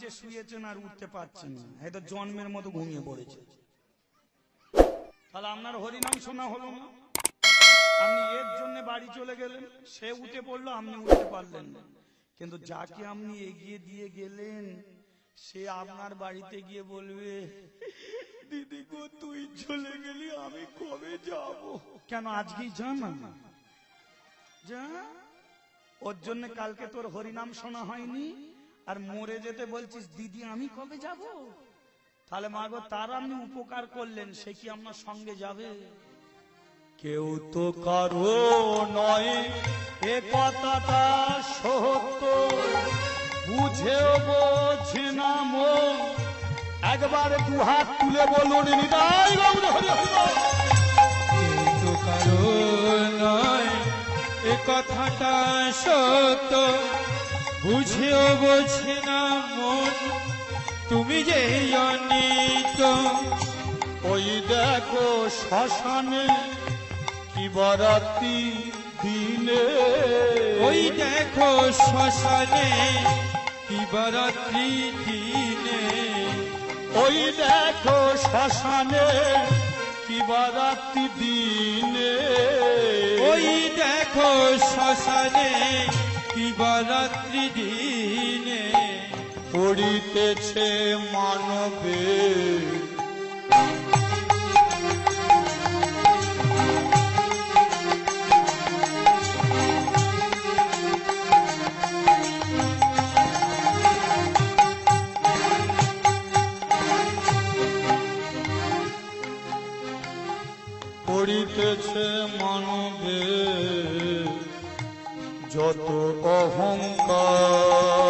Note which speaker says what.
Speaker 1: যে শুয়েছেন আর উঠতে পারছেন না, হয়তো জন্মের মতো ঘুমিয়ে পড়েছে, তাহলে আপনার হরিনাম শোনা হলো না। আপনি এর জন্য বাড়ি চলে গেলেন, সে উঠে পড়লো, আপনি উঠতে পারলেন না। কিন্তু যাকে আপনি এগিয়ে দিয়ে গেলেন সে আপনার বাড়িতে গিয়ে বলবে, দিদি গো তুই চলে গেলি, আমি কবে যাব? কেন আজকেই যা না, যা। ওর জন্য কালকে তোর হরিনাম শোনা হয়নি, আর মরে যেতে বলছিস দিদি আমি কবে যাব? তাহলে মা গো তার আপনি উপকার করলেন, সে কি আপনার সঙ্গে যাবে? কেউ তো কারো নয় এ কথাটা সত্য, বুঝেও বোঝে না মন। একবার দুহাত তুলে বলুন নিতাই গৌর হরি হরি বল।
Speaker 2: কেউ তো কারো নয় এ কথাটা সত্য, বুঝেও বোঝে না মন, তুমি যে অনিত।
Speaker 1: ওই দেখো শ্মশানে কি বরাতি দিনে,
Speaker 2: ওই দেখো শ্মশানে কি বরাত্রি দিনে,
Speaker 1: ওই দেখো শ্মশানে কি বরাতি দিনে,
Speaker 2: ওই দেখো শ্মশানে কি বরাত্রি দিনে,
Speaker 1: পড়িতেছে মানবে পড়িতেছে মানবে যত অহংকার।